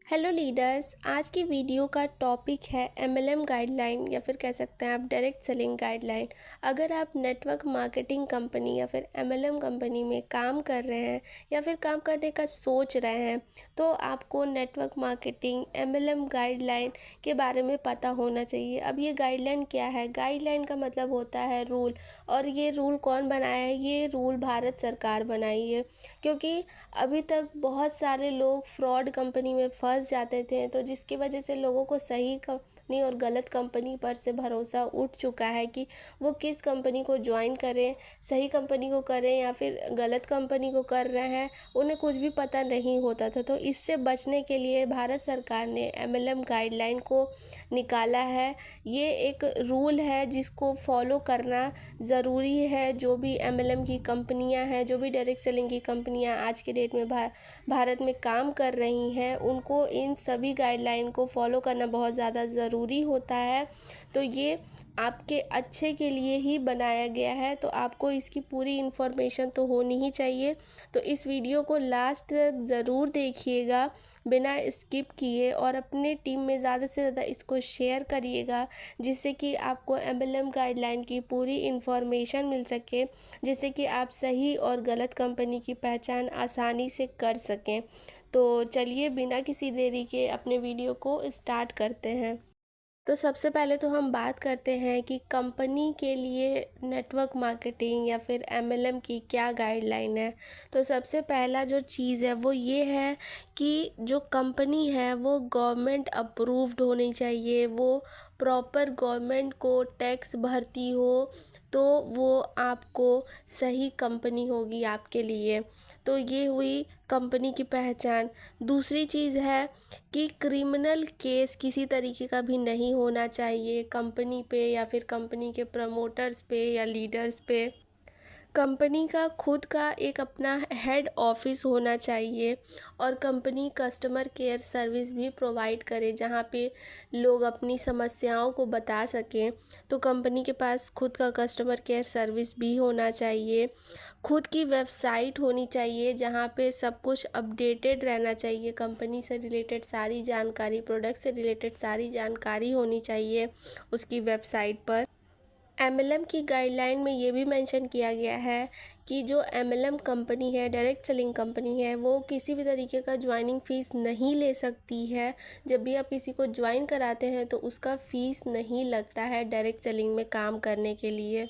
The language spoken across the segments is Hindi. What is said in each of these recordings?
हेलो लीडर्स, आज की वीडियो का टॉपिक है एमएलएम गाइडलाइन या फिर कह सकते हैं आप डायरेक्ट सेलिंग गाइडलाइन। अगर आप नेटवर्क मार्केटिंग कंपनी या फिर एमएलएम कंपनी में काम कर रहे हैं या फिर काम करने का सोच रहे हैं तो आपको नेटवर्क मार्केटिंग एमएलएम गाइडलाइन के बारे में पता होना चाहिए। अब ये गाइडलाइन क्या है? गाइडलाइन का मतलब होता है रूल। और ये रूल कौन बनाया है? ये रूल भारत सरकार बनाई है, क्योंकि अभी तक बहुत सारे लोग फ्रॉड कंपनी में फंस जाते थे, तो जिसकी वजह से लोगों को सही कंपनी और गलत कंपनी पर से भरोसा उठ चुका है कि वो किस कंपनी को ज्वाइन करें, सही कंपनी को करें या फिर गलत कंपनी को कर रहे हैं, उन्हें कुछ भी पता नहीं होता था। तो इससे बचने के लिए भारत सरकार ने एमएलएम गाइडलाइन को निकाला है। ये एक रूल है जिसको फॉलो करना ज़रूरी है। जो भी एमएलएम की कंपनियां हैं, जो भी डायरेक्ट सेलिंग की कंपनियां आज के डेट में भारत में काम कर रही हैं, उनको इन सभी गाइडलाइन को फॉलो करना बहुत ज़्यादा ज़रूरी होता है। तो ये आपके अच्छे के लिए ही बनाया गया है, तो आपको इसकी पूरी इन्फॉर्मेशन तो होनी ही चाहिए। तो इस वीडियो को लास्ट तक ज़रूर देखिएगा बिना स्किप किए, और अपने टीम में ज़्यादा से ज़्यादा इसको शेयर करिएगा, जिससे कि आपको एमएलएम गाइडलाइन की पूरी इन्फॉर्मेशन मिल सके, जिससे कि आप सही और गलत कंपनी की पहचान आसानी से कर सकें। तो चलिए बिना किसी देरी के अपने वीडियो को स्टार्ट करते हैं। तो सबसे पहले तो हम बात करते हैं कि कंपनी के लिए नेटवर्क मार्केटिंग या फिर एमएलएम की क्या गाइडलाइन है। तो सबसे पहला जो चीज़ है वो ये है कि जो कंपनी है वो गवर्नमेंट अप्रूव्ड होनी चाहिए, वो प्रॉपर गवर्नमेंट को टैक्स भरती हो, तो वो आपको सही कंपनी होगी आपके लिए। तो ये हुई कंपनी की पहचान। दूसरी चीज़ है कि क्रिमिनल केस किसी तरीके का भी नहीं होना चाहिए कंपनी पे या फिर कंपनी के प्रमोटर्स पे या लीडर्स पे। कंपनी का खुद का एक अपना हेड ऑफिस होना चाहिए, और कंपनी कस्टमर केयर सर्विस भी प्रोवाइड करे जहाँ पे लोग अपनी समस्याओं को बता सकें। तो कंपनी के पास खुद का कस्टमर केयर सर्विस भी होना चाहिए। खुद की वेबसाइट होनी चाहिए जहाँ पे सब कुछ अपडेटेड रहना चाहिए, कंपनी से रिलेटेड सारी जानकारी, प्रोडक्ट से रिलेटेड सारी जानकारी होनी चाहिए उसकी वेबसाइट पर। एमएलएम की गाइडलाइन में ये भी मेंशन किया गया है कि जो एमएलएम कंपनी है, डायरेक्ट सेलिंग कंपनी है, वो किसी भी तरीके का ज्वाइनिंग फ़ीस नहीं ले सकती है। जब भी आप किसी को ज्वाइन कराते हैं तो उसका फ़ीस नहीं लगता है डायरेक्ट सेलिंग में काम करने के लिए।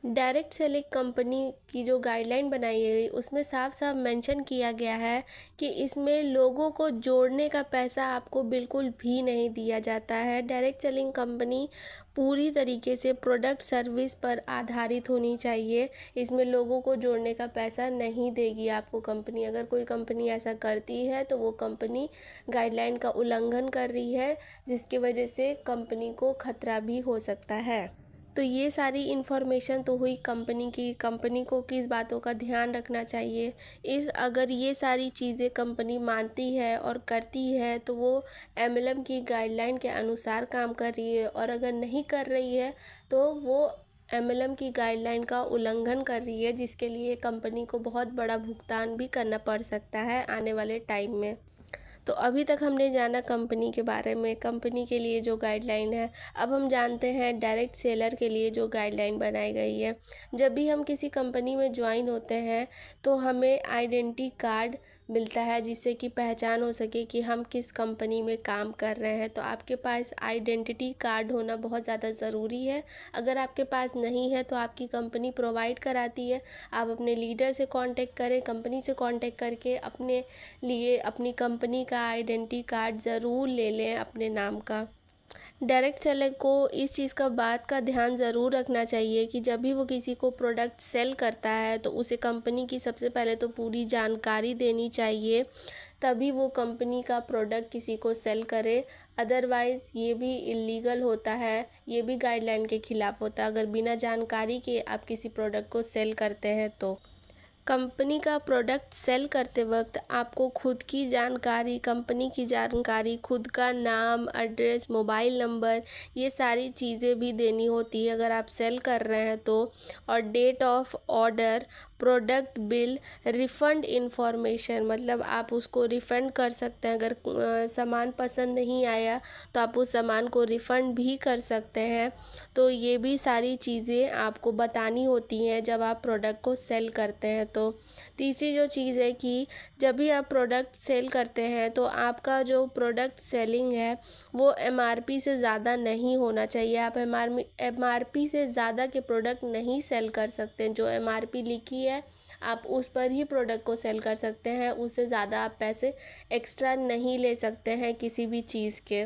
डायरेक्ट सेलिंग कंपनी की जो गाइडलाइन बनाई गई उसमें साफ साफ मेंशन किया गया है कि इसमें लोगों को जोड़ने का पैसा आपको बिल्कुल भी नहीं दिया जाता है। डायरेक्ट सेलिंग कंपनी पूरी तरीके से प्रोडक्ट सर्विस पर आधारित होनी चाहिए। इसमें लोगों को जोड़ने का पैसा नहीं देगी आपको कंपनी। अगर कोई कंपनी ऐसा करती है तो वो कंपनी गाइडलाइन का उल्लंघन कर रही है, जिसकी वजह से कंपनी को खतरा भी हो सकता है। तो ये सारी इन्फॉर्मेशन तो हुई कंपनी की, कंपनी को किस बातों का ध्यान रखना चाहिए। अगर ये सारी चीज़ें कंपनी मानती है और करती है तो वो एमएलएम की गाइडलाइन के अनुसार काम कर रही है, और अगर नहीं कर रही है तो वो एमएलएम की गाइडलाइन का उल्लंघन कर रही है, जिसके लिए कंपनी को बहुत बड़ा भुगतान भी करना पड़ सकता है आने वाले टाइम में। तो अभी तक हमने जाना कंपनी के बारे में, कंपनी के लिए जो गाइडलाइन है। अब हम जानते हैं डायरेक्ट सेलर के लिए जो गाइडलाइन बनाई गई है। जब भी हम किसी कंपनी में ज्वाइन होते हैं तो हमें आइडेंटिटी कार्ड मिलता है, जिससे कि पहचान हो सके कि हम किस कंपनी में काम कर रहे हैं। तो आपके पास आइडेंटिटी कार्ड होना बहुत ज़्यादा ज़रूरी है। अगर आपके पास नहीं है तो आपकी कंपनी प्रोवाइड कराती है। आप अपने लीडर से कांटेक्ट करें, कंपनी से कांटेक्ट करके अपने लिए अपनी कंपनी का आइडेंटिटी कार्ड ज़रूर ले लें अपने नाम का। डायरेक्ट सेलर को इस चीज़ का बात का ध्यान ज़रूर रखना चाहिए कि जब भी वो किसी को प्रोडक्ट सेल करता है तो उसे कंपनी की सबसे पहले तो पूरी जानकारी देनी चाहिए, तभी वो कंपनी का प्रोडक्ट किसी को सेल करे। अदरवाइज़ ये भी इलीगल होता है, ये भी गाइडलाइन के ख़िलाफ़ होता है अगर बिना जानकारी के आप किसी प्रोडक्ट को सेल करते हैं तो। कंपनी का प्रोडक्ट सेल करते वक्त आपको खुद की जानकारी, कंपनी की जानकारी, खुद का नाम, एड्रेस, मोबाइल नंबर, ये सारी चीज़ें भी देनी होती है अगर आप सेल कर रहे हैं तो। और date of order, product bill refund information, मतलब आप उसको रिफ़ंड कर सकते हैं। अगर सामान पसंद नहीं आया तो आप उस सामान को रिफ़ंड भी कर सकते हैं। तो ये भी सारी चीज़ें आपको बतानी होती हैं जब आप प्रोडक्ट को सेल करते हैं। तो तीसरी जो चीज़ है कि जब भी आप प्रोडक्ट सेल करते हैं तो आपका जो प्रोडक्ट सेलिंग है वो एमआरपी से ज़्यादा नहीं होना चाहिए। आप एमआरपी से ज़्यादा के प्रोडक्ट नहीं सेल कर सकते। जो एमआरपी लिखी है आप उस पर ही प्रोडक्ट को सेल कर सकते हैं, उससे ज़्यादा आप पैसे एक्स्ट्रा नहीं ले सकते हैं किसी भी चीज़ के।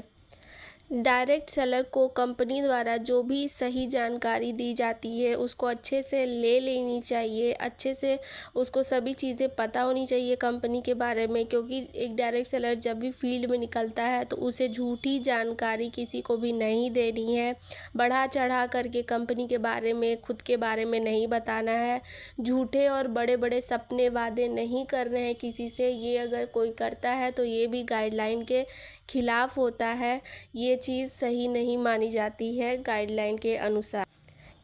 डायरेक्ट सेलर को कंपनी द्वारा जो भी सही जानकारी दी जाती है उसको अच्छे से ले लेनी चाहिए, अच्छे से उसको सभी चीज़ें पता होनी चाहिए कंपनी के बारे में, क्योंकि एक डायरेक्ट सेलर जब भी फील्ड में निकलता है तो उसे झूठी जानकारी किसी को भी नहीं देनी है। बढ़ा चढ़ा करके कंपनी के बारे में, खुद के बारे में नहीं बताना है। झूठे और बड़े बड़े सपने वादे नहीं करने हैं किसी से। ये अगर कोई करता है तो ये भी गाइडलाइन के खिलाफ होता है। ये चीज़ सही नहीं मानी जाती है गाइडलाइन के अनुसार।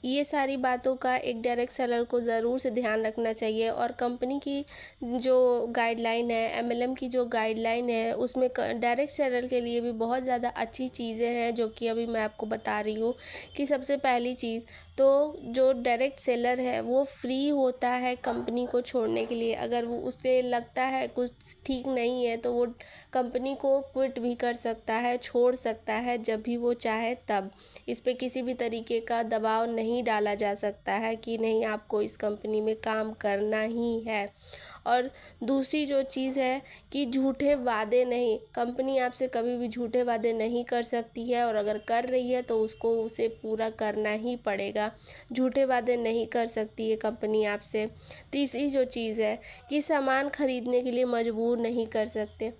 ये सारी बातों का एक डायरेक्ट सेलर को ज़रूर से ध्यान रखना चाहिए। और कंपनी की जो गाइडलाइन है, एमएलएम की जो गाइडलाइन है, उसमें डायरेक्ट सेलर के लिए भी बहुत ज़्यादा अच्छी चीज़ें हैं जो कि अभी मैं आपको बता रही हूँ। कि सबसे पहली चीज़ तो जो डायरेक्ट सेलर है वो फ्री होता है कंपनी को छोड़ने के लिए। अगर वो उसे लगता है कुछ ठीक नहीं है तो वो कंपनी को क्विट भी कर सकता है, छोड़ सकता है जब भी वो चाहे तब। इस पे किसी भी तरीके का दबाव नहीं डाला जा सकता है कि नहीं आपको इस कंपनी में काम करना ही है। और दूसरी जो चीज़ है कि झूठे वादे नहीं, कंपनी आपसे कभी भी झूठे वादे नहीं कर सकती है, और अगर कर रही है तो उसको उसे पूरा करना ही पड़ेगा। झूठे वादे नहीं कर सकती है कंपनी आपसे। तीसरी जो चीज़ है कि सामान खरीदने के लिए मजबूर नहीं कर सकते।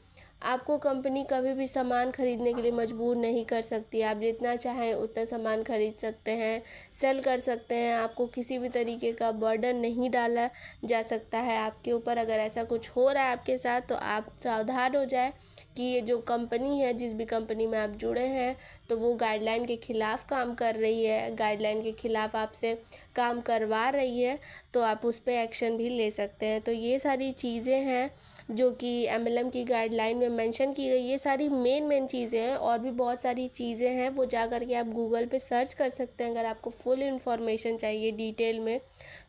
आपको कंपनी कभी भी सामान खरीदने के लिए मजबूर नहीं कर सकती। आप जितना चाहें उतना सामान खरीद सकते हैं, सेल कर सकते हैं। आपको किसी भी तरीके का बर्डन नहीं डाला जा सकता है आपके ऊपर। अगर ऐसा कुछ हो रहा है आपके साथ तो आप सावधान हो जाए कि ये जो कंपनी है, जिस भी कंपनी में आप जुड़े हैं, तो वो गाइडलाइन के ख़िलाफ़ काम कर रही है, गाइडलाइन के ख़िलाफ़ आपसे काम करवा रही है, तो आप उस पर एक्शन भी ले सकते हैं। तो ये सारी चीज़ें हैं जो कि एमएलएम की गाइडलाइन में मेंशन की गई। ये सारी मेन चीज़ें हैं, और भी बहुत सारी चीज़ें हैं वो जा कर के आप गूगल पे सर्च कर सकते हैं अगर आपको फुल इन्फॉर्मेशन चाहिए डिटेल में।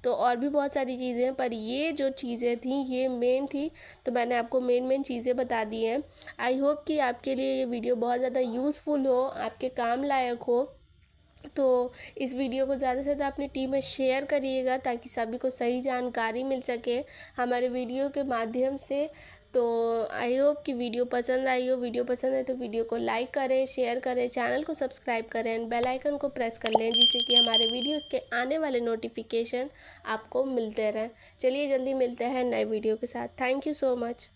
तो और भी बहुत सारी चीज़ें हैं, पर ये जो चीज़ें थी ये मेन थी, तो मैंने आपको मेन चीज़ें बता दी हैं। आई होप कि आपके लिए ये वीडियो बहुत ज़्यादा यूज़फुल हो, आपके काम लायक हो। तो इस वीडियो को ज़्यादा से ज़्यादा अपनी टीम में शेयर करिएगा ताकि सभी को सही जानकारी मिल सके हमारे वीडियो के माध्यम से। तो आई होप कि वीडियो पसंद आई हो। वीडियो पसंद है तो वीडियो को लाइक करें, शेयर करें, चैनल को सब्सक्राइब करें एंड बेल आइकन को प्रेस कर लें, जिससे कि हमारे वीडियोस के आने वाले नोटिफिकेशन आपको मिलते रहें। चलिए जल्दी मिलते हैं नए वीडियो के साथ। Thank you so much.